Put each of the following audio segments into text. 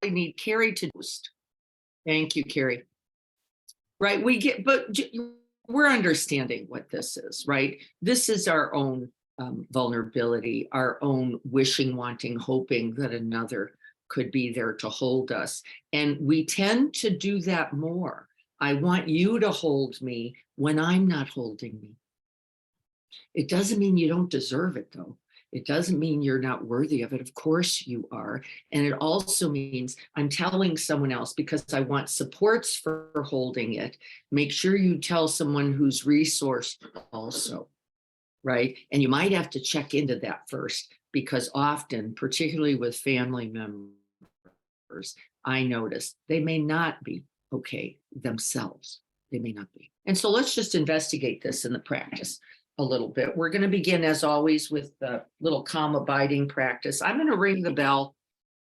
I need Carrie to host. Thank you, Carrie. Right, we get, but we're understanding what this is, right? This is our own vulnerability, our own wishing, wanting, hoping that another could be there to hold us. And we tend to do that more. I want you to hold me when I'm not holding me. It doesn't mean you don't deserve it, though. It doesn't mean you're not worthy of it. Of course you are. And it also means I'm telling someone else because I want supports for holding it. Make sure you tell someone who's resourced also, right? And you might have to check into that first because often, particularly with family members, I notice they may not be okay themselves. They may not be. And so let's just investigate this in the practice a little bit. We're going to begin, as always, with the little calm abiding practice. I'm going to ring the bell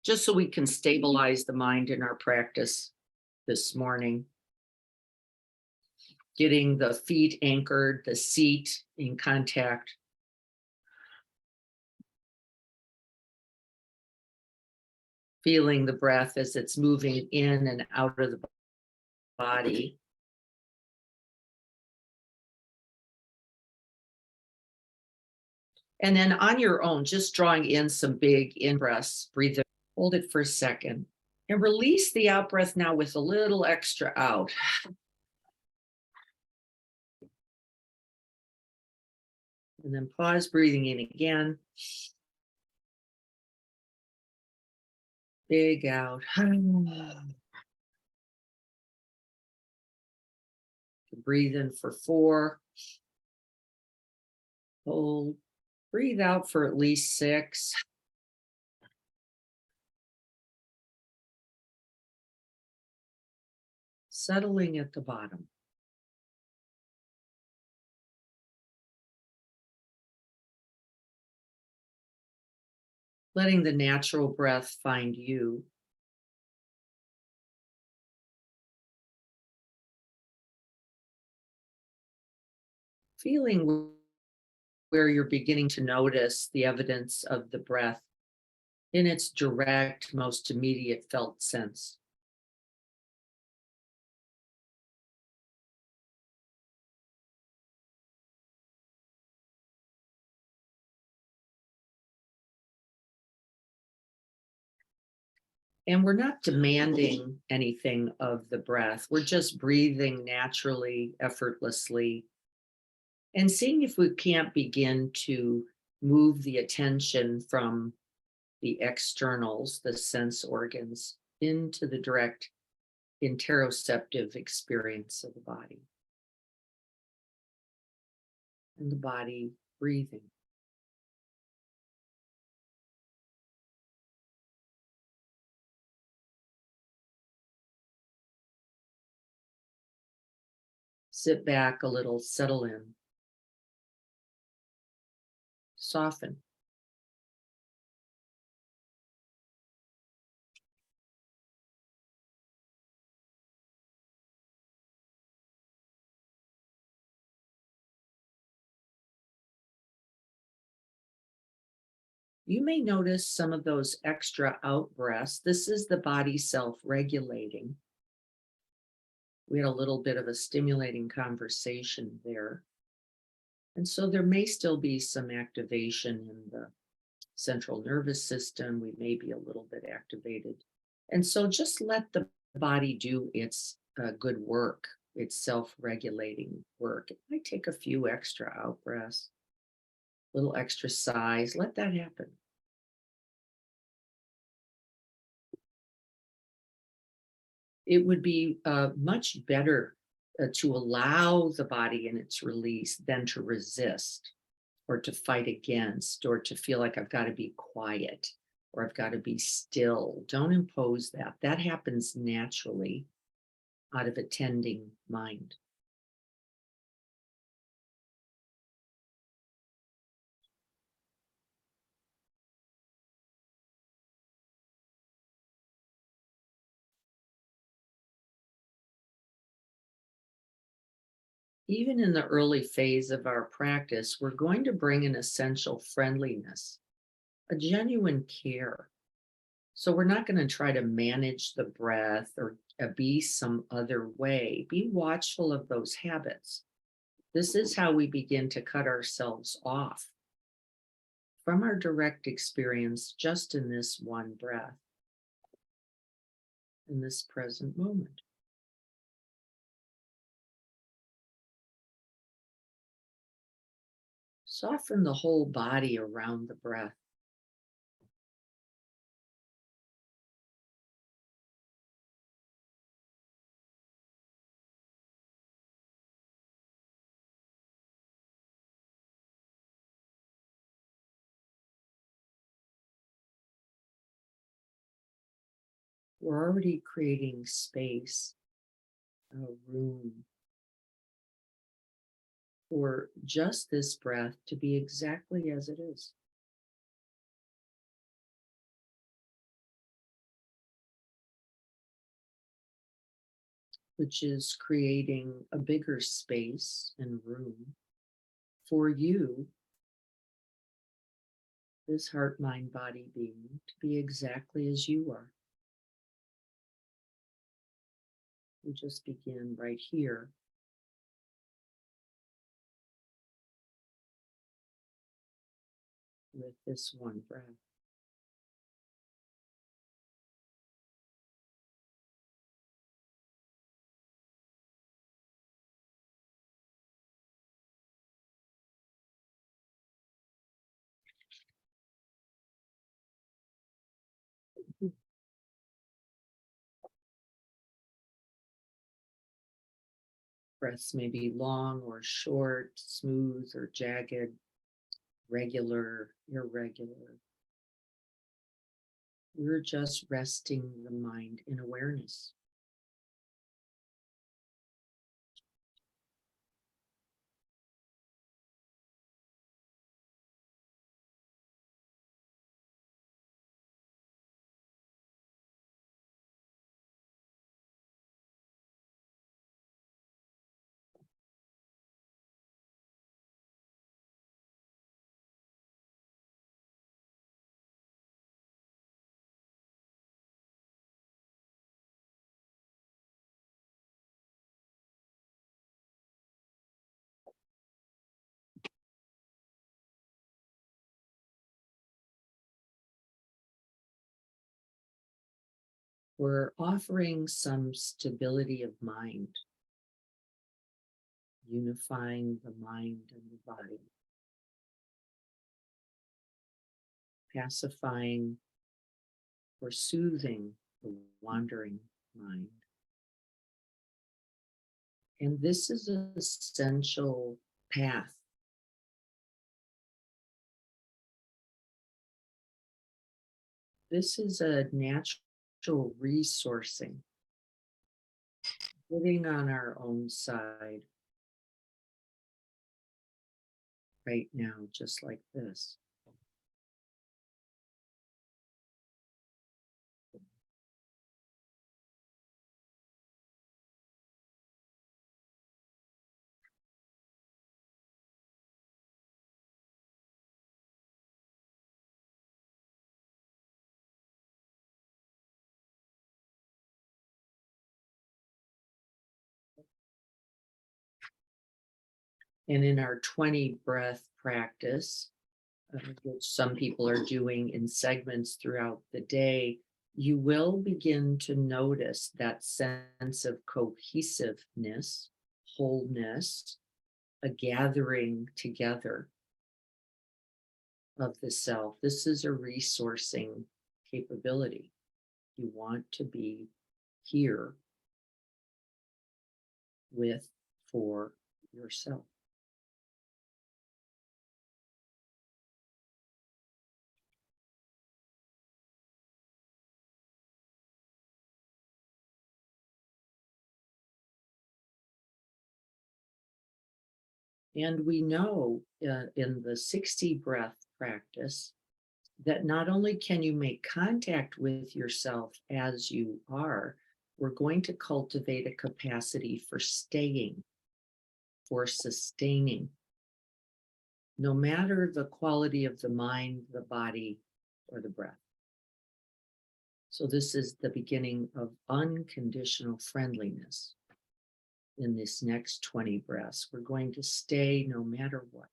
just so we can stabilize the mind in our practice this morning. Getting the feet anchored, the seat in contact. Feeling the breath as it's moving in and out of the body. And then on your own, just drawing in some big in-breaths, breathe it, hold it for a second, and release the out-breath now with a little extra out. And then pause, breathing in again. Big out. Breathe in for 4. Hold. Breathe out for at least 6. Settling at the bottom. Letting the natural breath find you. Feeling where you're beginning to notice the evidence of the breath in its direct, most immediate felt sense. And we're not demanding anything of the breath. We're just breathing naturally, effortlessly, and seeing if we can't begin to move the attention from the externals, the sense organs, into the direct interoceptive experience of the body. And the body breathing. Sit back a little, settle in, soften. You may notice some of those extra out breaths. This is the body self-regulating. We had a little bit of a stimulating conversation there. And so there may still be some activation in the central nervous system. We may be a little bit activated. And so just let the body do its good work, its self-regulating work. It might take a few extra out breaths, a little extra sighs. Let that happen. It would be much better to allow the body in its release than to resist or to fight against or to feel like I've got to be quiet or I've got to be still. Don't impose that. That happens naturally out of a tending mind. Even in the early phase of our practice, we're going to bring an essential friendliness, a genuine care. So we're not going to try to manage the breath or be some other way. Be watchful of those habits. This is how we begin to cut ourselves off from our direct experience just in this one breath, in this present moment. Soften the whole body around the breath. We're already creating space, a room for just this breath to be exactly as it is. Which is creating a bigger space and room for you, this heart, mind, body being, to be exactly as you are. We just begin right here with this one breath. Breaths may be long or short, smooth or jagged, regular, irregular. We're just resting the mind in awareness. We're offering some stability of mind, unifying the mind and the body, pacifying or soothing the wandering mind. And this is an essential path. This is a natural resourcing, living on our own side right now, just like this. And in our 20 breath practice, which some people are doing in segments throughout the day, you will begin to notice that sense of cohesiveness, wholeness, a gathering together of the self. This is a resourcing capability. You want to be here with, for yourself. And we know in the 60 breath practice that not only can you make contact with yourself as you are, we're going to cultivate a capacity for staying, for sustaining, no matter the quality of the mind, the body, or the breath. So this is the beginning of unconditional friendliness. In this next 20 breaths, we're going to stay no matter what.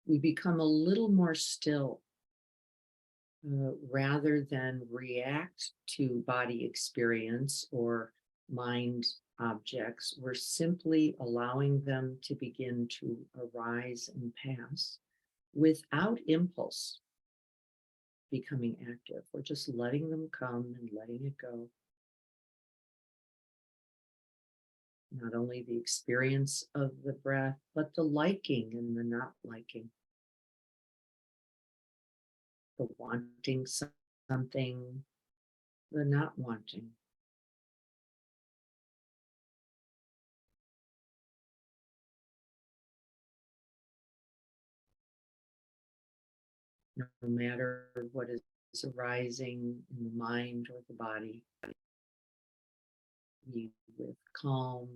We become a little more still rather than react to body experience or mind objects. We're simply allowing them to begin to arise and pass without impulse becoming active. We're just letting them come and letting it go. Not only the experience of the breath, but the liking and the not liking, the wanting something, the not wanting. No matter what is arising in the mind or the body, be with calm,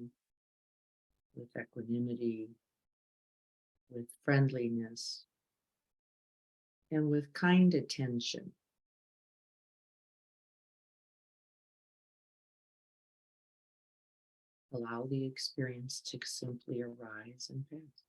with equanimity, with friendliness, and with kind attention. Allow the experience to simply arise and pass.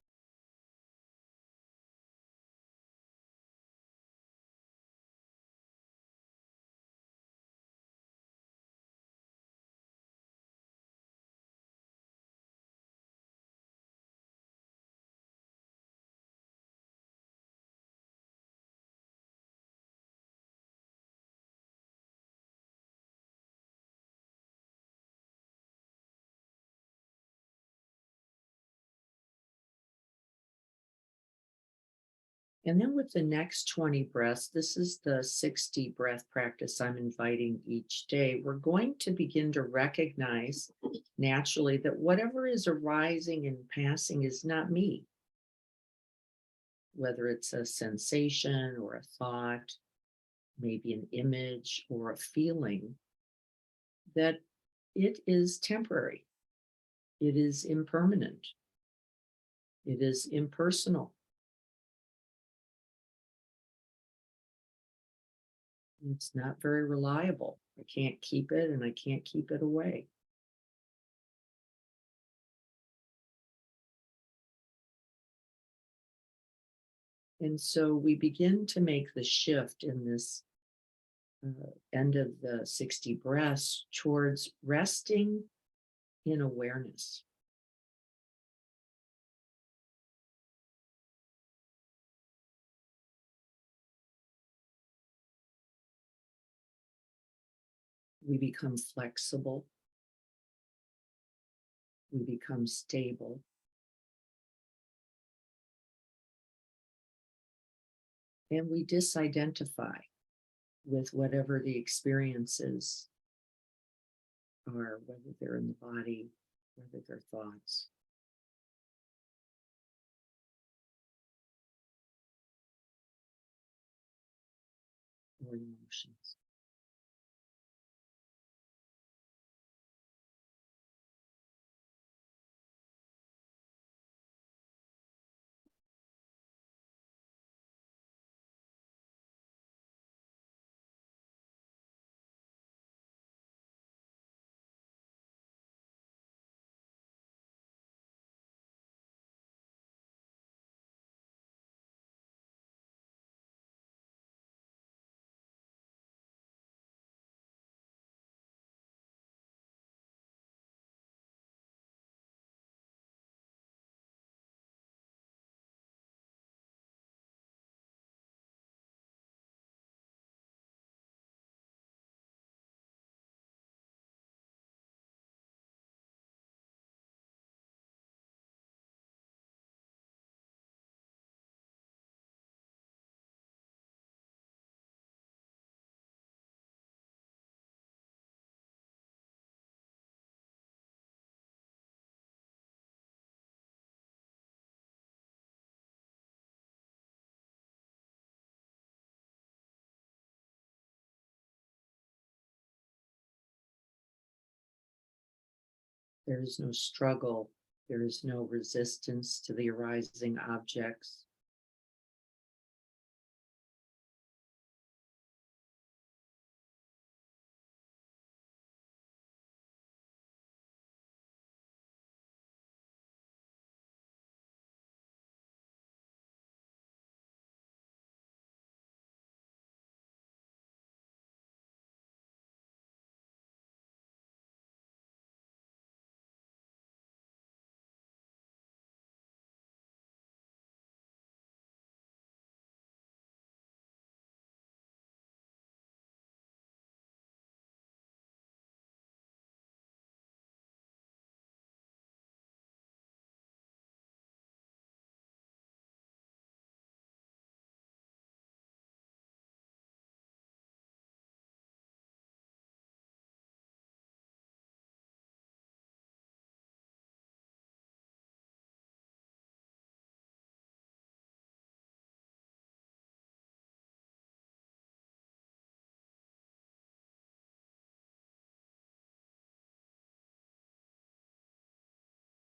And then with the next 20 breaths, this is the 60 breath practice I'm inviting each day. We're going to begin to recognize naturally that whatever is arising and passing is not me, whether it's a sensation or a thought, maybe an image or a feeling, that it is temporary, it is impermanent, it is impersonal. It's not very reliable. I can't keep it and I can't keep it away. And so we begin to make the shift in this end of the 60 breaths towards resting in awareness. We become flexible, we become stable, and we disidentify with whatever the experiences are, whether they're in the body, whether they're thoughts. Or emotions. There is no struggle. There is no resistance to the arising objects.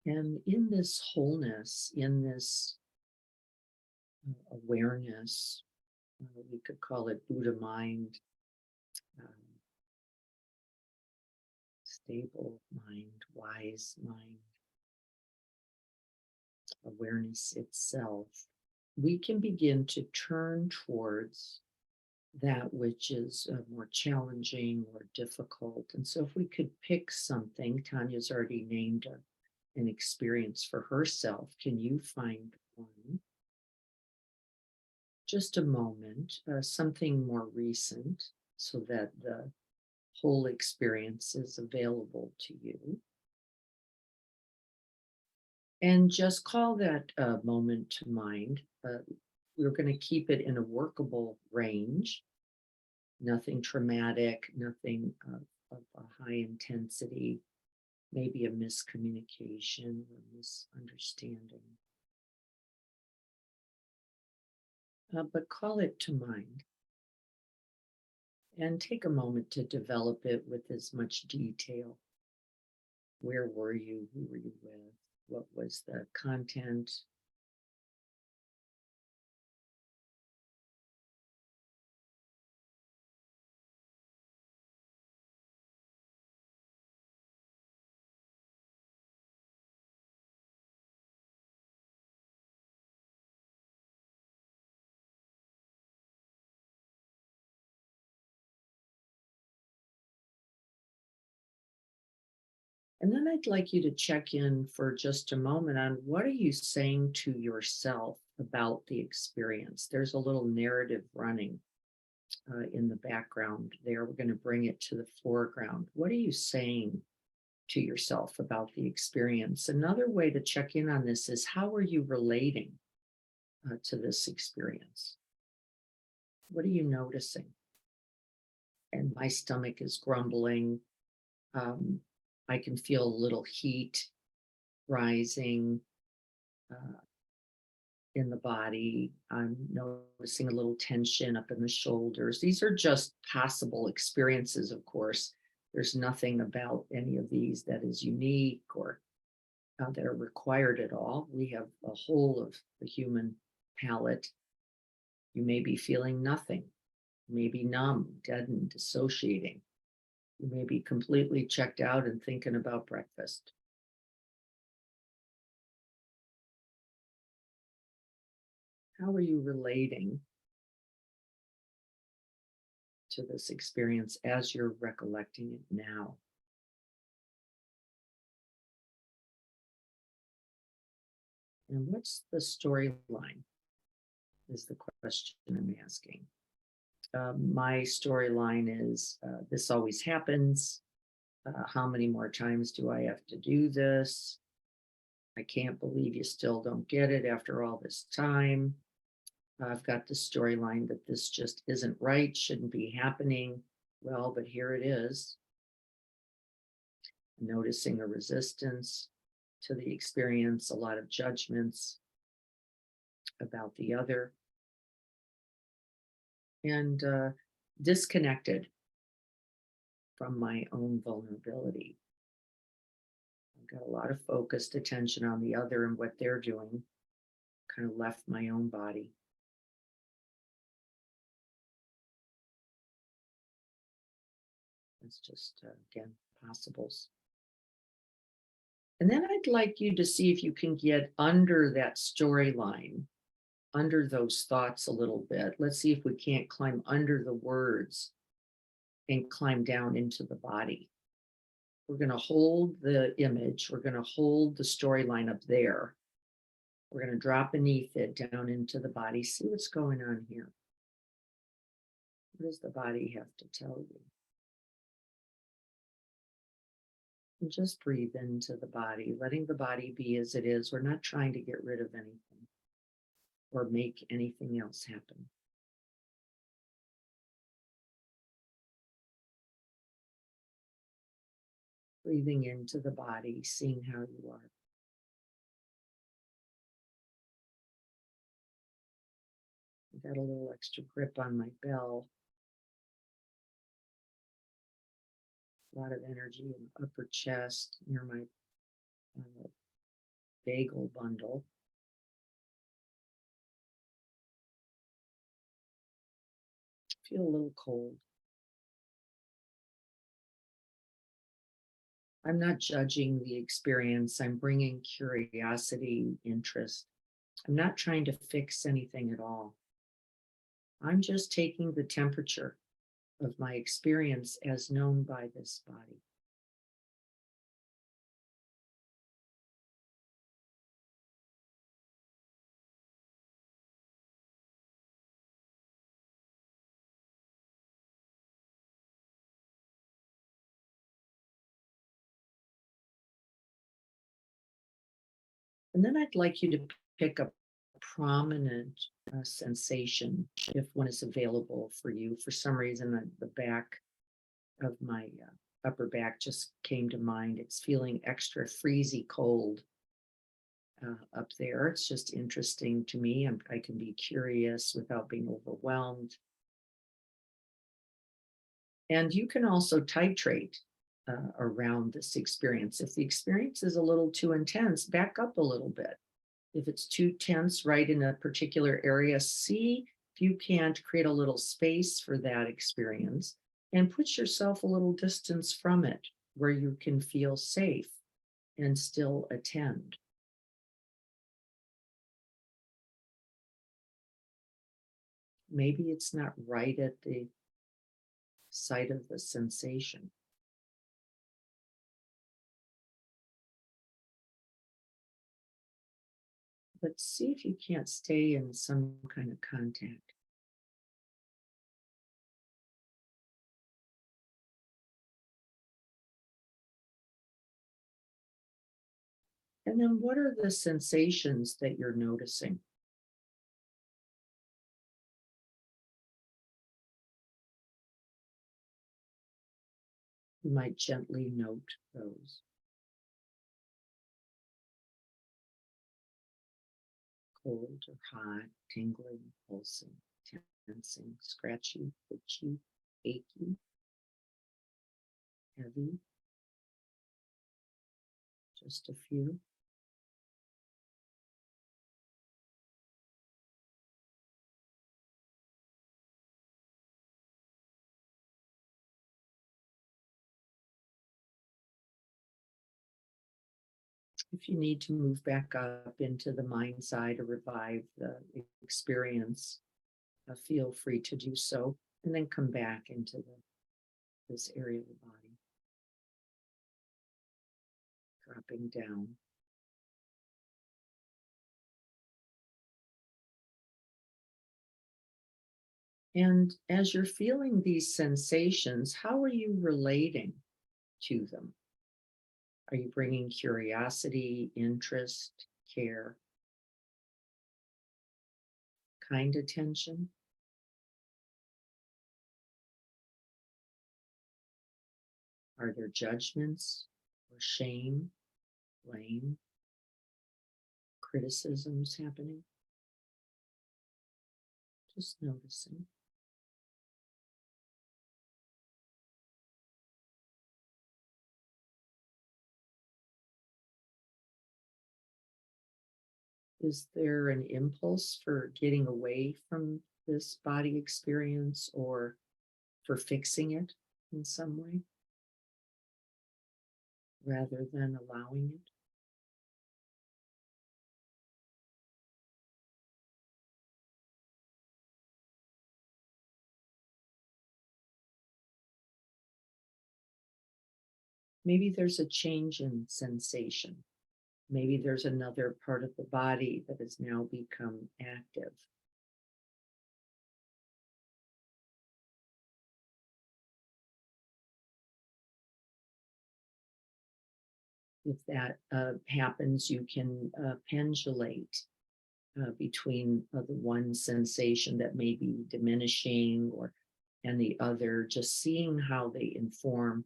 And in this wholeness, in this awareness, we could call it Buddha mind, um, stable mind, wise mind, awareness itself, we can begin to turn towards that which is more challenging or difficult. And so, if we could pick something, Tanya's already named an experience for herself. Can you find one? Just a moment, something more recent, so that the whole experience is available to you. And just call that moment to mind. We're going to keep it in a workable range, nothing traumatic, nothing of a high intensity, maybe a miscommunication or misunderstanding. But call it to mind and take a moment to develop it with as much detail. Where were you? Who were you with? What was the content? And then I'd like you to check in for just a moment on what are you saying to yourself about the experience. There's a little narrative running in the background there. We're going to bring it to the foreground. What are you saying to yourself about the experience? Another way to check in on this is, how are you relating to this experience? What are you noticing? And my stomach is grumbling. I can feel a little heat rising in the body. I'm noticing a little tension up in the shoulders. These are just possible experiences, of course. There's nothing about any of these that is unique or that are required at all. We have a whole of the human palette. You may be feeling nothing, maybe numb, deadened, dissociating. You may be completely checked out and thinking about breakfast. How are you relating to this experience as you're recollecting it now? And what's the storyline, is the question I'm asking. My storyline is this always happens. How many more times do I have to do this? I can't believe you still don't get it after all this time. I've got the storyline that this just isn't right, shouldn't be happening. Well, but here it is. Noticing a resistance to the experience, a lot of judgments about the other, and disconnected from my own vulnerability. got a lot of focused attention on the other and what they're doing, kind of left my own body. It's just, again, possibles. And then I'd like you to see if you can get under that storyline, under those thoughts a little bit. Let's see if we can't climb under the words and climb down into the body. We're going to hold the image. We're going to hold the storyline up there. We're going to drop beneath it down into the body. See what's going on here. What does the body have to tell you? And just breathe into the body, letting the body be as it is. We're not trying to get rid of anything or make anything else happen. Breathing into the body, seeing how you are. I got a little extra grip on my bell. A lot of energy in the upper chest near my vagal bundle. Feel a little cold. I'm not judging the experience. I'm bringing curiosity, interest. I'm not trying to fix anything at all. I'm just taking the temperature of my experience as known by this body. And then I'd like you to pick a prominent sensation, if one is available for you. For some reason, the back of my upper back just came to mind. It's feeling extra freezy cold up there. It's just interesting to me. I can be curious without being overwhelmed. And you can also titrate around this experience. If the experience is a little too intense, back up a little bit. If it's too tense right in a particular area, see if you can't create a little space for that experience and put yourself a little distance from it where you can feel safe and still attend. Maybe it's not right at the site of the sensation. But see if you can't stay in some kind of contact. And then what are the sensations that you're noticing? You might gently note those. Cold or hot, tingling, pulsing, tensing, scratchy, itchy, achy, heavy. Just a few. If you need to move back up into the mind side to revive the experience, feel free to do so, and then come back into this area of the body. Dropping down. And as you're feeling these sensations, how are you relating to them? Are you bringing curiosity, interest, care, kind attention? Are there judgments or shame, blame, criticisms happening? Just noticing. Is there an impulse for getting away from this body experience or for fixing it in some way rather than allowing it? Maybe there's a change in sensation. Maybe there's another part of the body that has now become active. If that happens, you can pendulate between the one sensation that may be diminishing or and the other, just seeing how they inform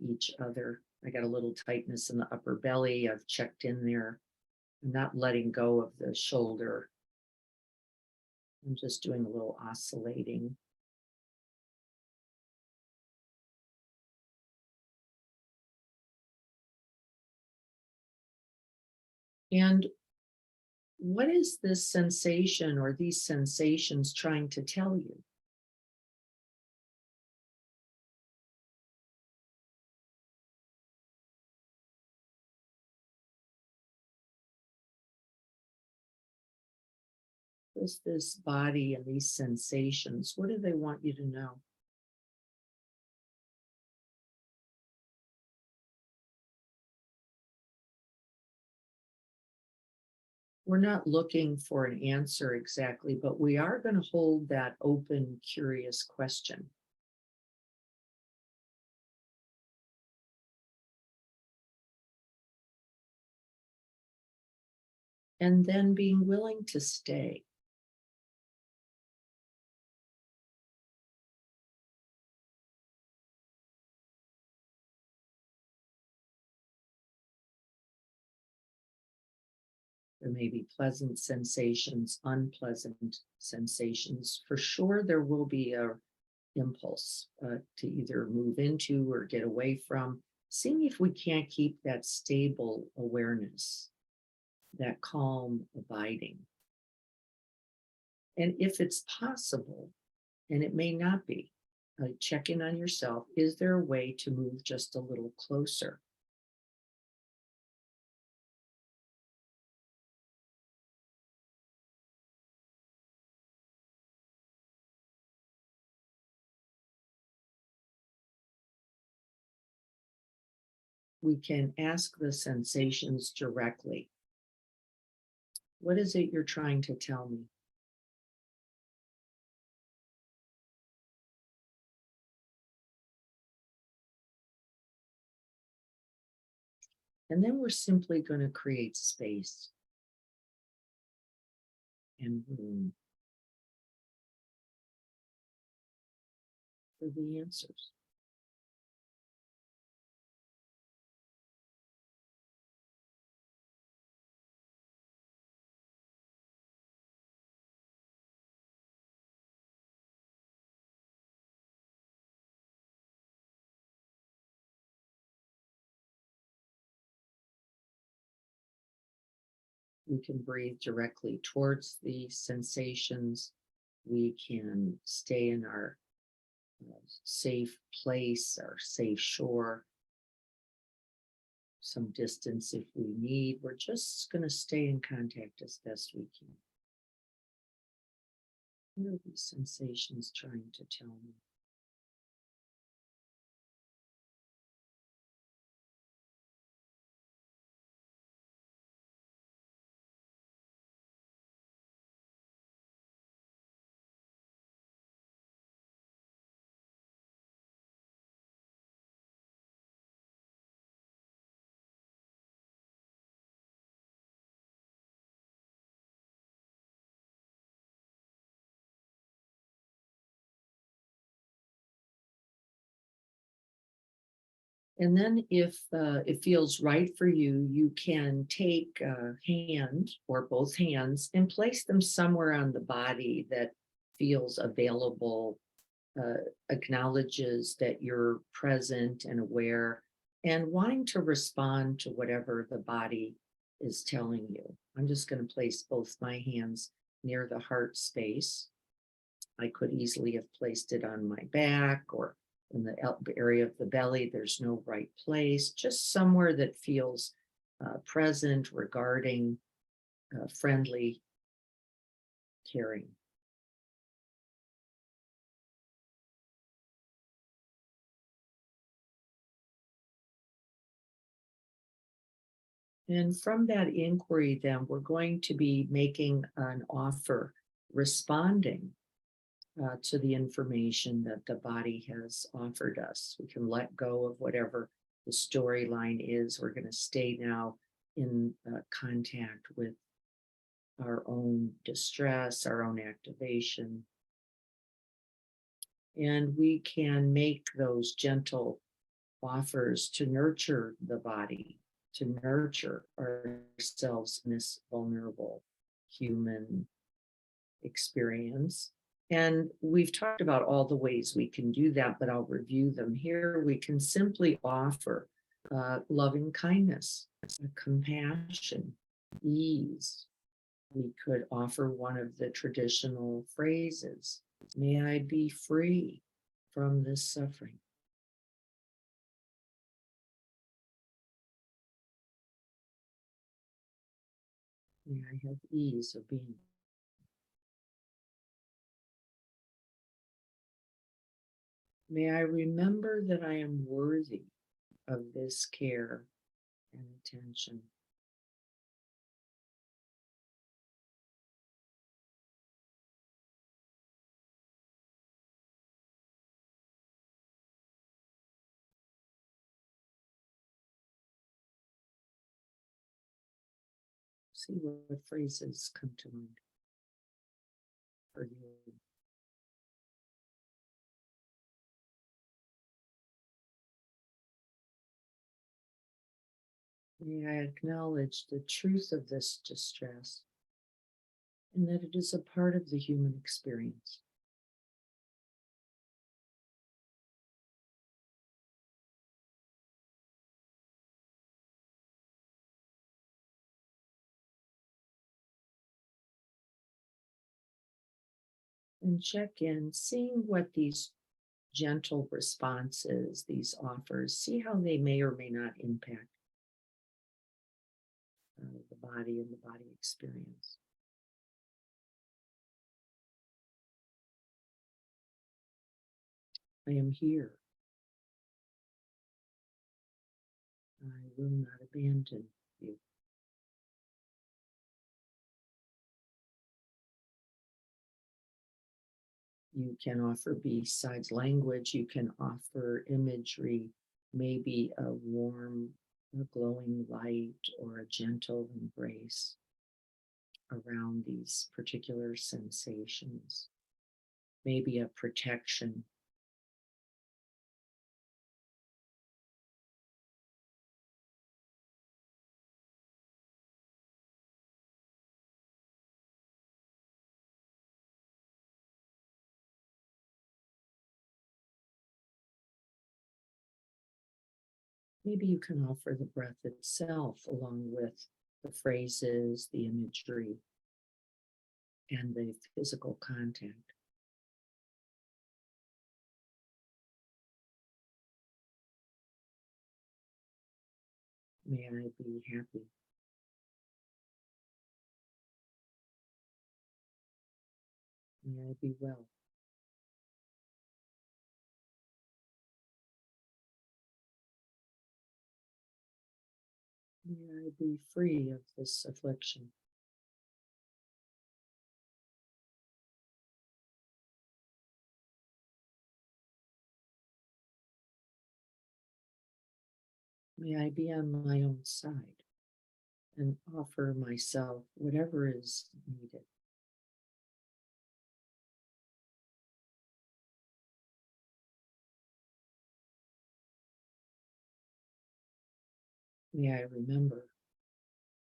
each other. I got a little tightness in the upper belly. I've checked in there. I'm not letting go of the shoulder. I'm just doing a little oscillating. And what is this sensation or these sensations trying to tell you? Is this body and these sensations, what do they want you to know? We're not looking for an answer exactly, but we are going to hold that open, curious question. And then being willing to stay. There may be pleasant sensations, unpleasant sensations. For sure, there will be a impulse to either move into or get away from. Seeing if we can't keep that stable awareness, that calm abiding. And if it's possible, and it may not be, check in on yourself. Is there a way to move just a little closer? We can ask the sensations directly. What is it you're trying to tell me? And then we're simply going to create space and room for the answers. We can breathe directly towards the sensations. We can stay in our safe place, our safe shore, some distance if we need. We're just going to stay in contact as best we can. What are these sensations trying to tell me? And then, if it feels right for you, you can take a hand or both hands and place them somewhere on the body that feels available, acknowledges that you're present and aware and wanting to respond to whatever the body is telling you. I'm just going to place both my hands near the heart space. I could easily have placed it on my back or in the area of the belly. There's no right place, just somewhere that feels present, regarding, friendly, caring. And from that inquiry, then we're going to be making an offer, responding to the information that the body has offered us. We can let go of whatever the storyline is. We're going to stay now in contact with our own distress, our own activation. And we can make those gentle offers to nurture the body, to nurture ourselves in this vulnerable human experience. And we've talked about all the ways we can do that, but I'll review them here. We can simply offer loving kindness, compassion, ease. We could offer one of the traditional phrases, may I be free from this suffering. May I have ease of being. May I remember that I am worthy of this care and attention. See what phrases come to mind for you. May I acknowledge the truth of this distress and that it is a part of the human experience. And check in, seeing what these gentle responses, these offers, see how they may or may not impact the body and the body experience. I am here. I will not abandon you. You can offer, besides language, you can offer imagery, maybe a warm, a glowing light or a gentle embrace around these particular sensations, maybe a protection. Maybe you can offer the breath itself along with the phrases, the imagery, and the physical contact. May I be happy. May I be well. May I be free of this affliction. May I be on my own side and offer myself whatever is needed. May I remember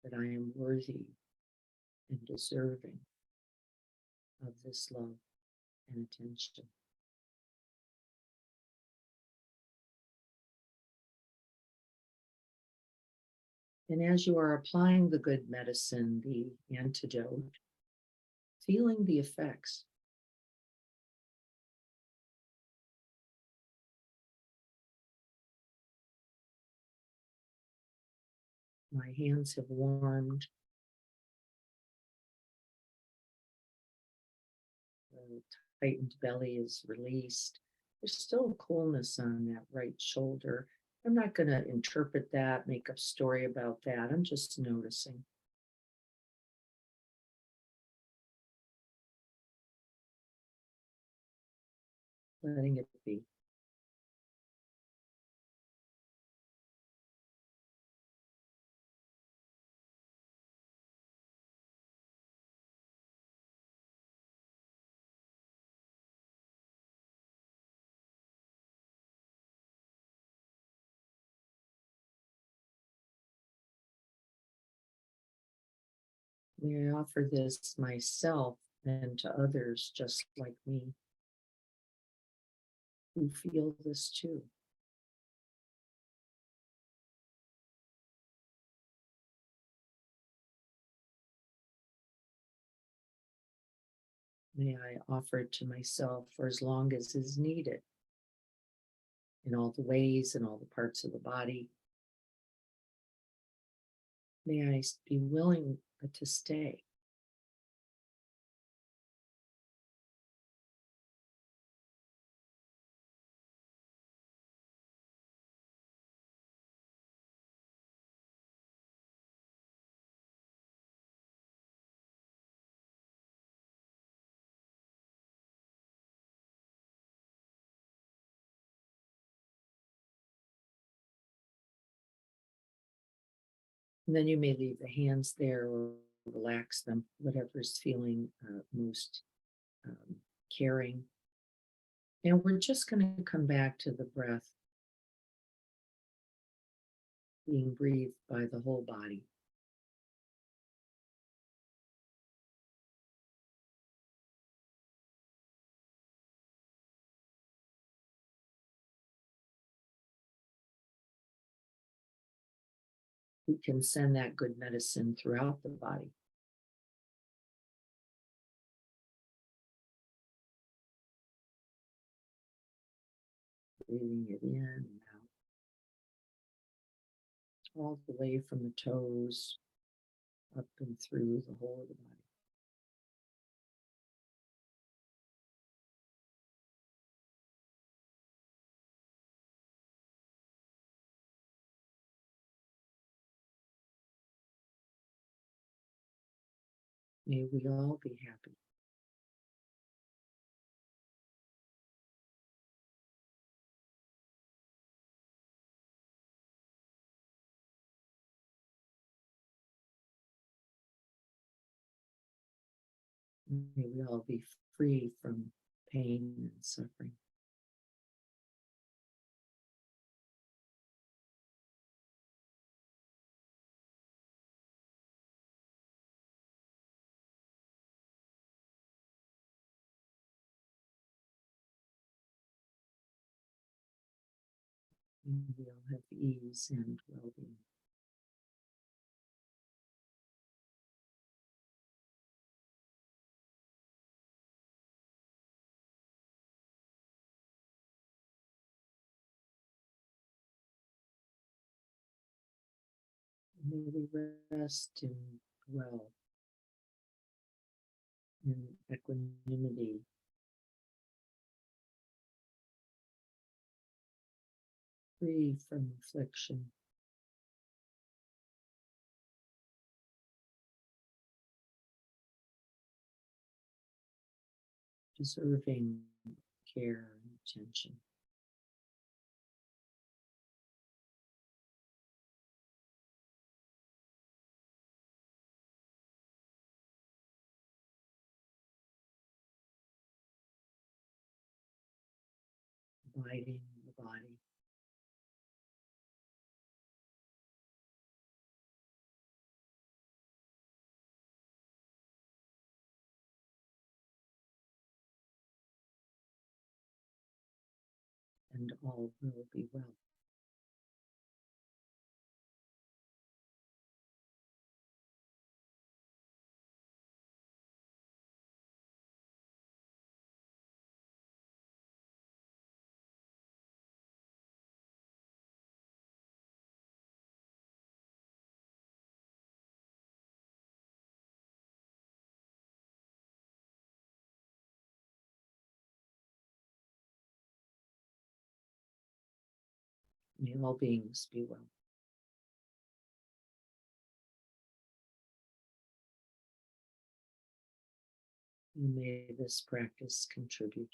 that I am worthy and deserving of this love and attention. And as you are applying the good medicine, the antidote, feeling the effects. My hands have warmed. The tightened belly is released. There's still a coolness on that right shoulder. I'm not going to interpret that, make up story about that. I'm just noticing. Letting it be. May I offer this myself and to others just like me who feel this too. May I offer it to myself for as long as is needed in all the ways and all the parts of the body. May I be willing to stay. And then you may leave the hands there or relax them, whatever is feeling most caring. And we're just going to come back to the breath being breathed by the whole body. We can send that good medicine throughout the body. Breathing it in and out, all the way from the toes up and through the whole of the body. May we all be happy. May we all be free from pain and suffering. May we all have ease and well-being. May we rest and dwell in equanimity, free from affliction, deserving care and attention. Abiding in the body. And all will be well. May all beings be well. And may this practice contribute.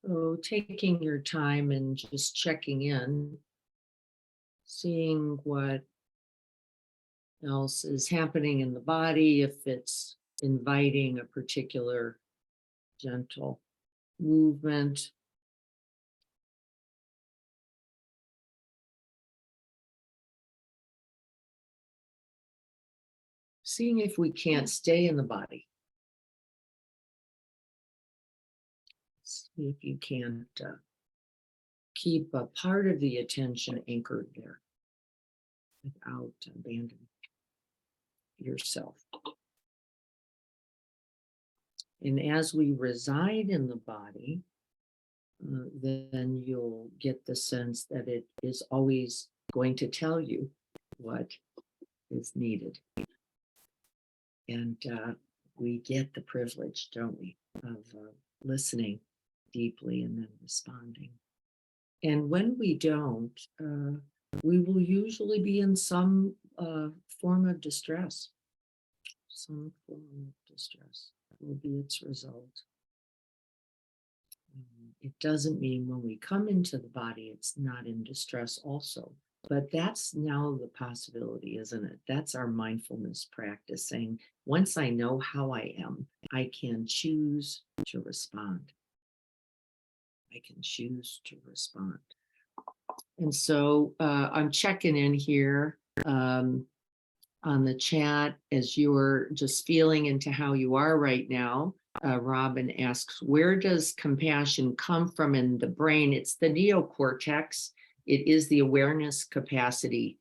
So taking your time and just checking in, seeing what else is happening in the body, if it's inviting a particular gentle movement. Seeing if we can't stay in the body. See if you can't keep a part of the attention anchored there without abandoning yourself. And as we reside in the body, then you'll get the sense that it is always going to tell you what is needed. And we get the privilege, don't we, of listening deeply and then responding. And when we don't, we will usually be in some form of distress. Some form of distress will be its result. It doesn't mean when we come into the body, it's not in distress also. But that's now the possibility, isn't it? That's our mindfulness practice, saying, once I know how I am, I can choose to respond. I can choose to respond. And so I'm checking in here on the chat as you're just feeling into how you are right now. Robin asks, where does compassion come from in the brain? It's the neocortex. It is the awareness capacity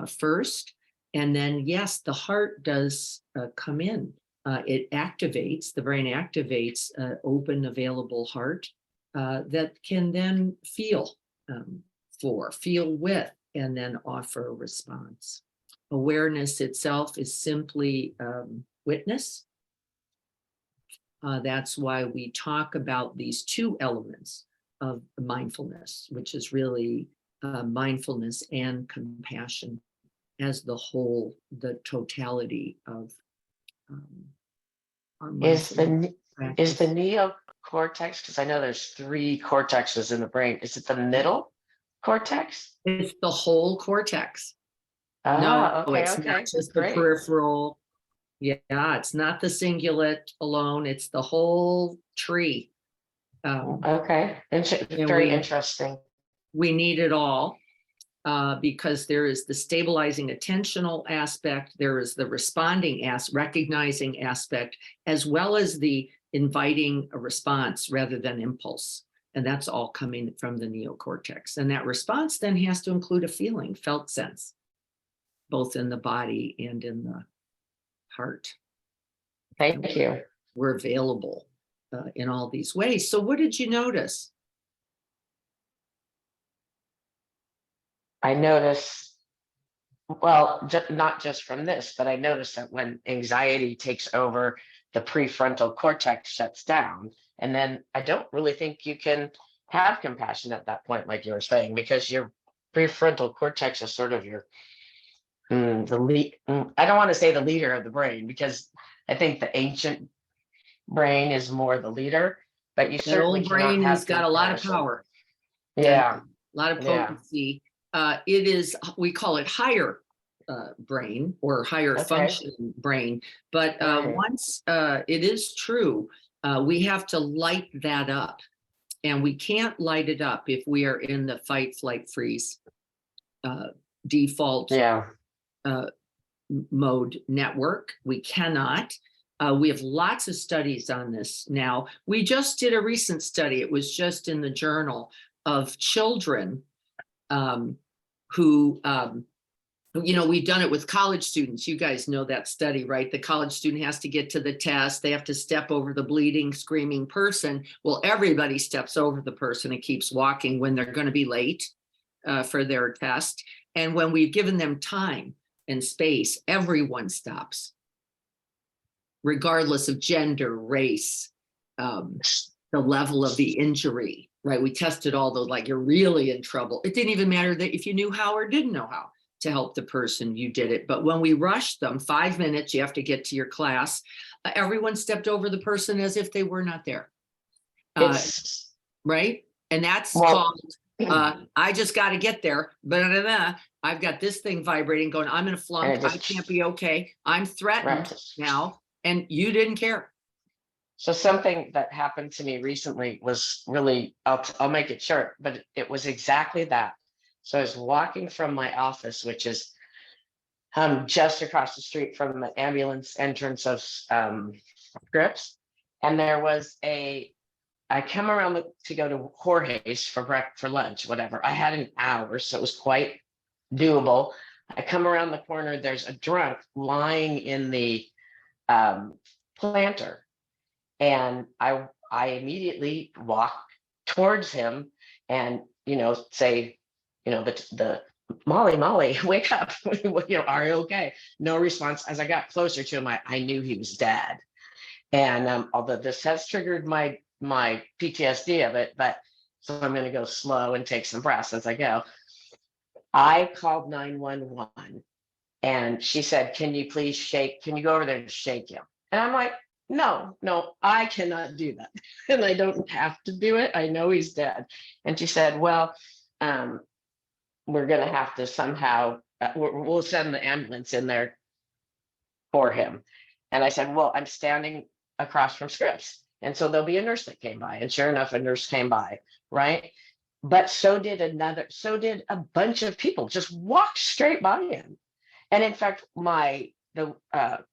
first. And then, yes, the heart does come in. It activates, the brain activates open, available heart that can then feel with, and then offer a response. Awareness itself is simply witness. That's why we talk about these two elements of mindfulness, which is really mindfulness and compassion as the whole, the totality of our mindfulness. Is the neocortex, because I know there's 3 cortexes in the brain, is it the middle cortex? It's the whole cortex. No, okay, it's not just the peripheral. Yeah, it's not the cingulate alone. It's the whole tree. Okay, very interesting. We need it all because there is the stabilizing attentional aspect, there is the responding recognizing aspect, as well as the inviting a response rather than impulse. And that's all coming from the neocortex. And that response then has to include a feeling, felt sense, both in the body and in the heart. Thank you. We're available in all these ways. So what did you notice? I noticed Well, not just from this, but I noticed that when anxiety takes over, the prefrontal cortex shuts down. And then I don't really think you can have compassion at that point, like you were saying, because your prefrontal cortex is sort of your the lead. I don't want to say the leader of the brain because I think the ancient brain is more the leader, but you That certainly old cannot brain has have got a lot of compassion. power and Yeah, a lot of yeah. potency. It is, we call it higher brain or higher Okay. functioning brain. But Right. once it is true, we have to light that up. And we can't light it up if we are in the fight, flight, freeze uh, default Yeah. uh, mode network. We cannot. We have lots of studies on this now. We just did a recent study. It was just in the journal of children who, we've done it with college students. You guys know that study, right? The college student has to get to the test. They have to step over the bleeding, screaming person. Well, everybody steps over the person and keeps walking when they're going to be late for their test. And when we've given them time and space, everyone stops, regardless of gender, race, the level of the injury, right? We tested all those, like, you're really in trouble. It didn't even matter that if you knew how or didn't know how to help the person, you did it. But when we rushed them, 5 minutes, you have to get to your class, everyone stepped over the person as if they were not there. It's Right? And that's well, called, I just got to get there. But I've got this thing vibrating going, I'm in a and flunk. it I just can't be okay. I'm threatened right. now. And you didn't care. So something that happened to me recently was really, I'll make it short, but it was exactly that. So I was walking from my office, which is just across the street from the ambulance entrance of Scripps, and there was I come around to go to Jorge's for lunch, whatever. I had an hour, so it was quite doable. I come around the corner, there's a drunk lying in the planter. And I immediately walk towards him and, say, the Molly, wake up. Are you okay? No response. As I got closer to him, I knew he was dead. And although this has triggered my PTSD of it, but so I'm going to go slow and take some breaths as I go. I called 911 and she said, can you go over there and shake him? And I'm like, no, I cannot do that. And I don't have to do it. I know he's dead. And she said, well, we're going to have to somehow, we'll send the ambulance in there for him. And I said, well, I'm standing across from Scripps. And so there'll be a nurse that came by. And sure enough, a nurse came by, right? But so did a bunch of people just walked straight by him. And in fact, the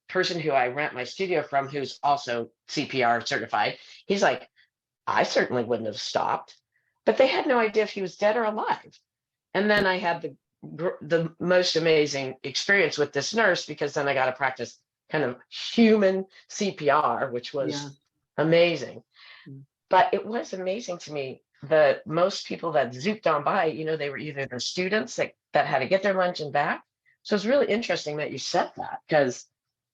person who I rent my studio from, who's also CPR certified, he's like, I certainly wouldn't have stopped, but they had no idea if he was dead or alive. And then I had the most amazing experience with this nurse, because then I got to practice kind of human CPR, which was amazing. But it was amazing to me that most people that zooped on by, they were either the students that had to get their lunch and back. So it's really interesting that you said that, because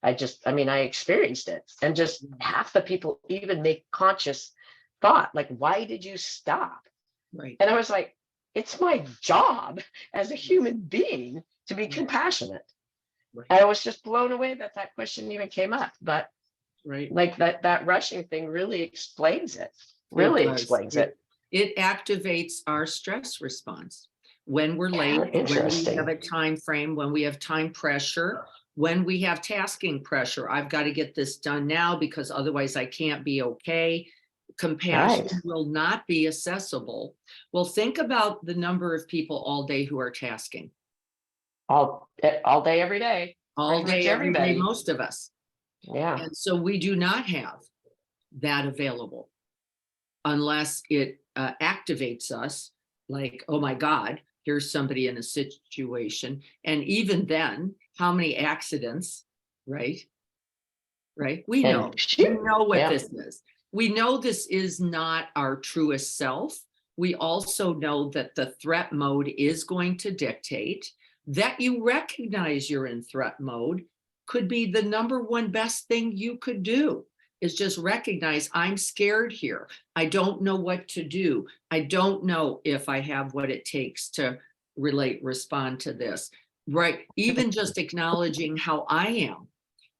I experienced it, and just half the people even make conscious thought, like, why did you stop? Right. And I was like, it's my job as a human being to be compassionate. Right. And I was just blown away that question even came up. But right, like that rushing thing really explains it. Really explains it. It activates our stress response. When we're late, when we have a time frame, when we have time pressure, when we have tasking pressure, I've got to get this done now because otherwise I can't be okay. Compassion will not be accessible. Well, think about the number of people all day who are tasking. All day, every day. All day, every day, most of us. Yeah. And so we do not have that available unless it activates us, like, oh my God, here's somebody in a situation. And even then, how many accidents, right? We know what this is. We know this is not our truest self. We also know that the threat mode is going to dictate. that you recognize you're in threat mode could be the number one best thing you could do, is just recognize I'm scared here. I don't know what to do. I don't know if I have what it takes to respond to this, right? Even just acknowledging how I am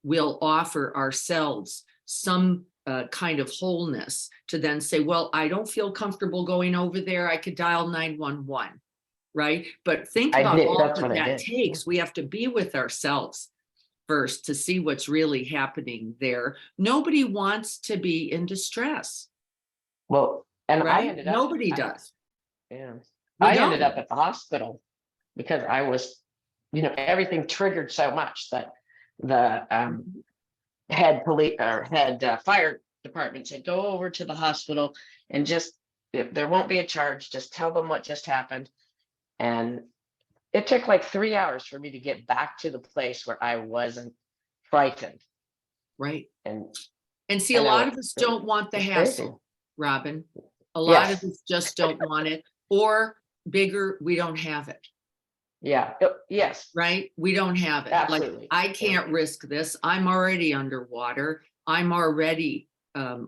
will offer ourselves some kind of wholeness to then say, well, I don't feel comfortable going over there. I could dial 911, right? But think I about did, all that's that what I that did. takes. We have to be with ourselves first to see what's really happening there. Nobody wants to be in distress, Well, and I right? ended up, Nobody does. yeah, We I ended don't. up at the hospital because I was, everything triggered so much that the head police or head fire department said, go over to the hospital and just, if there won't be a charge, just tell them what just happened. And it took like 3 hours for me to get back to the place where I wasn't frightened. Right. And And see, a I know lot of us don't want the it's crazy. hassle, Robin. A lot of Yes. us just don't want it, or bigger, we don't have it, Yeah. Yes. right? We don't have it. Like, Absolutely. I can't risk this. I'm already underwater. I'm already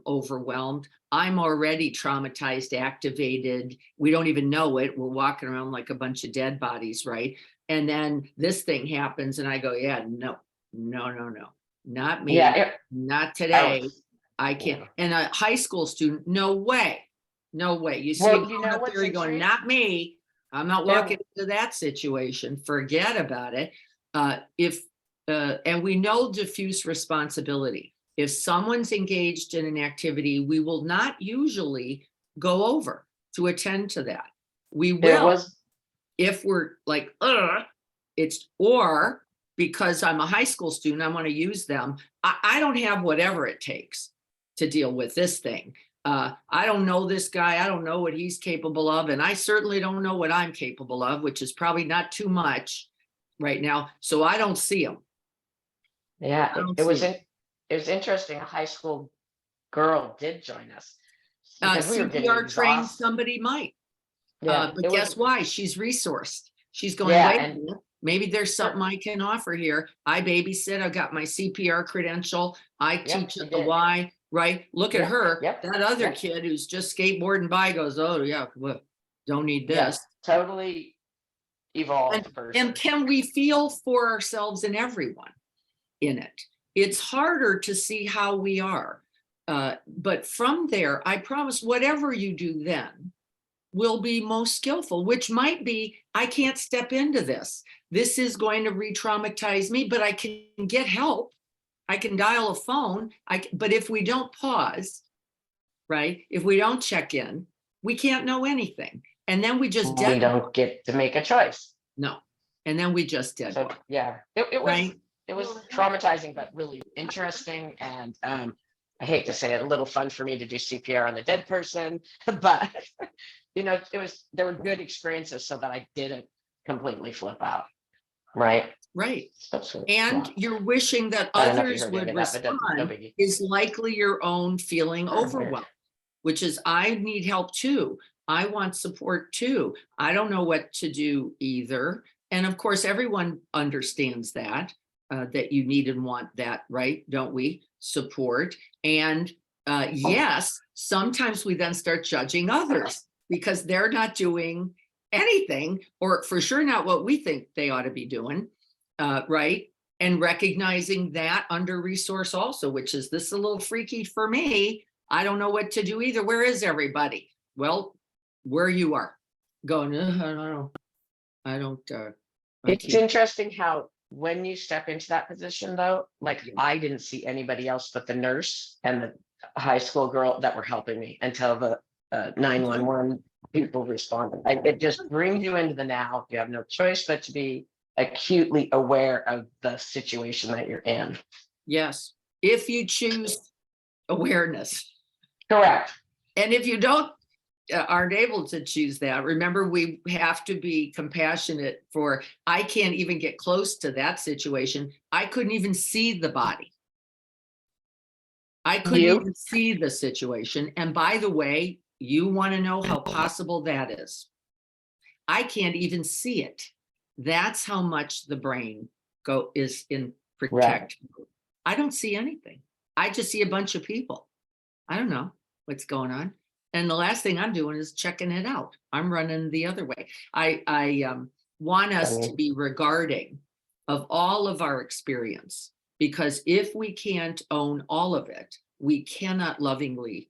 overwhelmed. I'm already traumatized, activated. We don't even know it. We're walking around like a bunch of dead bodies, right? And then this thing happens and I go, yeah, no, not me, Yeah. not I today. was- I can't. yeah. And a high school student, no way. You see Well, him you going know up what's there, going, intriguing? not me. I'm not There- walking into that situation. Forget about it. And we know diffuse responsibility. If someone's engaged in an activity, we will not usually go over to attend to that. We There will was, if we're like, or because I'm a high school student, I want to use them. I don't have whatever it takes to deal with this thing. I don't know this guy. I don't know what he's capable of. And I certainly don't know what I'm capable of, which is probably not too much right now. So I don't see him. yeah, I don't it was see it was interesting. A high school girl did join us because we were getting CPR trained exhausted. somebody might. Yeah, But it guess was. why? She's resourced. She's going, Yeah, wait a and minute, maybe there's something I can offer here. I babysit, I've got my CPR credential. I teach she at the did. Y, right? Look at Yep, her. yep, That other yep. kid who's just skateboarding by goes, oh yeah, well, don't need Yeah, this. totally evolved person. And can we feel for ourselves and everyone in it? It's harder to see how we are. But from there, I promise whatever you do then will be most skillful, which might be, I can't step into this. This is going to re-traumatize me, but I can get help. I can dial a phone. But if we don't pause, right? If we don't check in, we can't know anything. And then we just We don't get to make a choice. no. And then we just did. So yeah, it was Right? it was traumatizing, but really interesting. And I hate to say it, a little fun for me to do CPR on the dead person, but there were good experiences so that I didn't completely flip out. Right. Right. So, And yeah. you're wishing that I don't know if you others heard any would of that, but that's no respond biggie. is likely your own feeling Oh, weird. overwhelmed, which is, I need help too. I want support too. I don't know what to do either. And of course, everyone understands that, that you need and want that, right? Don't we? Support. And yes, sometimes we then start judging others because they're not doing anything, or for sure not what we think they ought to be doing, right? And recognizing that under resource also, which is, this is a little freaky for me. I don't know what to do either. Where is everybody? Well, where you are going, I don't. It's can't." interesting how when you step into that position, though, like Yeah. I didn't see anybody else but the nurse and the high school girl that were helping me until the 911 people responded. It just brings you into the now. You have no choice but to be acutely aware of the situation that you're in. Yes, if you choose awareness. Correct. And if you don't, aren't able to choose that, remember, we have to be compassionate for, I can't even get close to that situation. I couldn't even see the body. I couldn't even see the situation. And by the way, you want to know how possible that is? I can't even see it. That's how much the brain is in Right. protect mode. I don't see anything. I just see a bunch of people. I don't know what's going on. And the last thing I'm doing is checking it out. I'm running the other way. I want us to be regarding of all of our experience, because if we can't own all of it, we cannot lovingly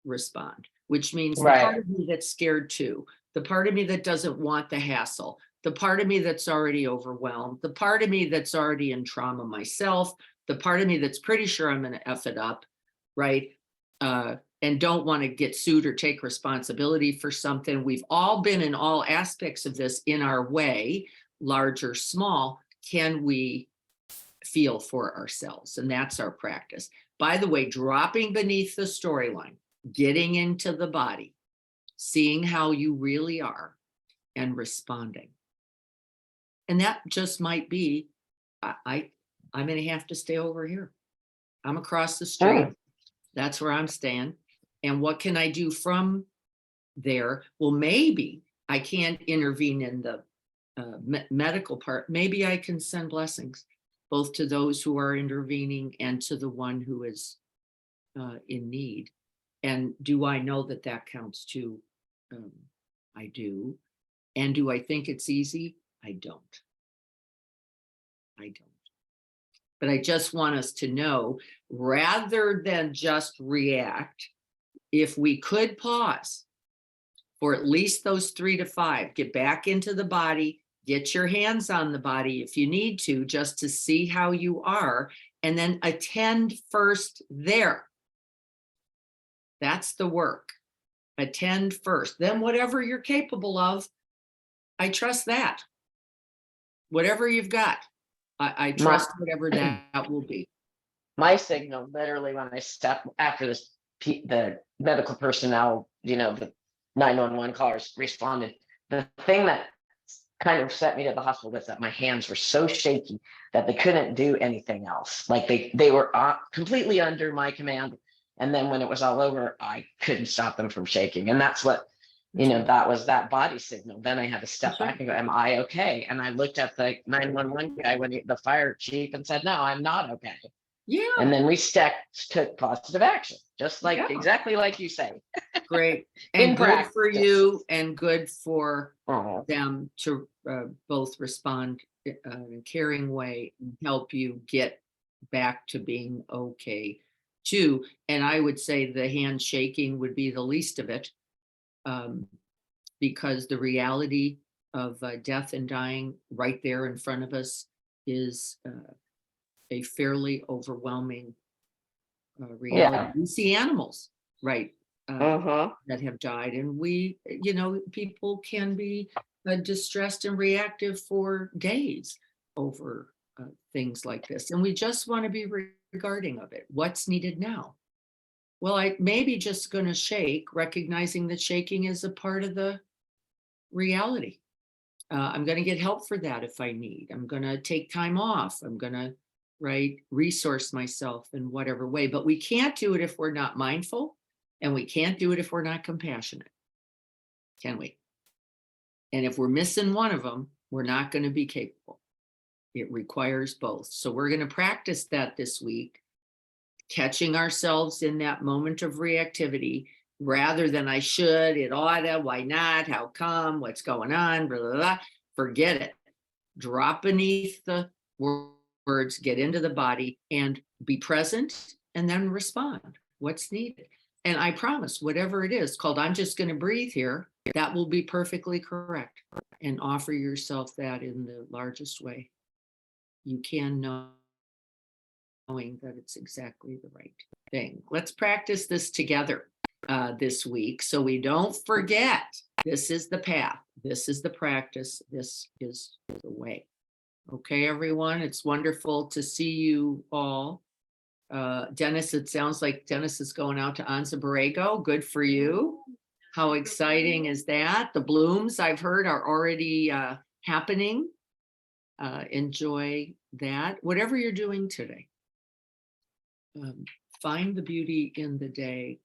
respond, which means the part Right. of me that's scared too, the part of me that doesn't want the hassle, the part of me that's already overwhelmed, the part of me that's already in trauma myself, the part of me that's pretty sure I'm going to F it up, right? And don't want to get sued or take responsibility for something. We've all been in all aspects of this in our way, large or small. Can we feel for ourselves? And that's our practice. By the way, dropping beneath the storyline, getting into the body, seeing how you really are, and responding. And that just might be, I'm going to have to stay over here. I'm across the street. That's where I'm staying. And what can I do from there? Well, maybe I can't intervene in the medical part. Maybe I can send blessings, both to those who are intervening and to the one who is in need. And do I know that that counts too? I do. And do I think it's easy? I don't. But I just want us to know, rather than just react, if we could pause for at least those 3 to 5, get back into the body, get your hands on the body if you need to, just to see how you are, and then attend first there. That's the work. Attend first. Then whatever you're capable of, I trust that. Whatever you've got, I trust whatever that will be. My signal, literally, when I step after this, the medical personnel, the 911 callers responded. The thing that kind of set me to the hospital was that my hands were so shaky that they couldn't do anything else. Like they were completely under my command. And then when it was all over, I couldn't stop them from shaking. And that's what, that was that body signal. Then I had to step back and go, am I okay? And I looked at the 911 guy, the fire chief, and said, no, I'm not okay. Yeah. And then we took positive action, just like exactly like you say. Great. And good practice. For you and good for Uh-huh. them to both respond in a caring way and help you get back to being okay too. And I would say the handshaking would be the least of it, because the reality of death and dying right there in front of us is a fairly overwhelming reality. Yeah. We see animals, right, Uh-huh. that have died, and we, people can be distressed and reactive for days over things like this, and we just want to be regarding of it. What's needed now? Well, I maybe just going to shake, recognizing that shaking is a part of the reality. I'm going to get help for that if I need. I'm going to take time off. I'm going to resource myself in whatever way. But we can't do it if we're not mindful, and we can't do it if we're not compassionate. Can we? And if we're missing one of them, we're not going to be capable. It requires both. So we're going to practice that this week, catching ourselves in that moment of reactivity rather than I should, it oughta, why not, how come, what's going on, blah, blah, blah. Forget it. Drop beneath the words, get into the body and be present, and then respond. What's needed? And I promise, whatever it is called, I'm just going to breathe here, that will be perfectly correct. And offer yourself that in the largest way you can, knowing that it's exactly the right thing. Let's practice this together this week so we don't forget. This is the path. This is the practice. This is the way. Okay, everyone. It's wonderful to see you all. Dennis, it sounds like Dennis is going out to Anza Borrego. Good for you. How exciting is that? The blooms, I've heard, are already happening. Enjoy that. Whatever you're doing today. Find the beauty in the day.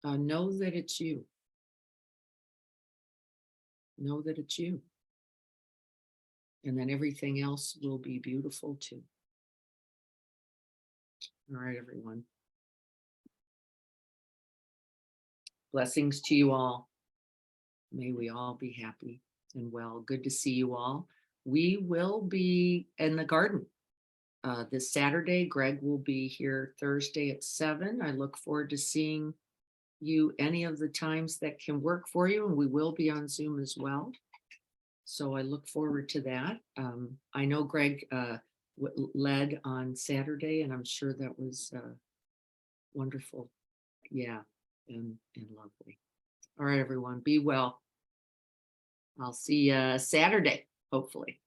Know that it's you. Know that it's you. And then everything else will be beautiful too. All right, everyone. Blessings to you all. May we all be happy and well. Good to see you all. We will be in the garden this Saturday. Greg will be here Thursday at 7. I look forward to seeing you any of the times that can work for you, and we will be on Zoom as well. So I look forward to that. I know Greg led on Saturday, and I'm sure that was wonderful. Yeah, and lovely. All right, everyone, be well. I'll see you Saturday, hopefully.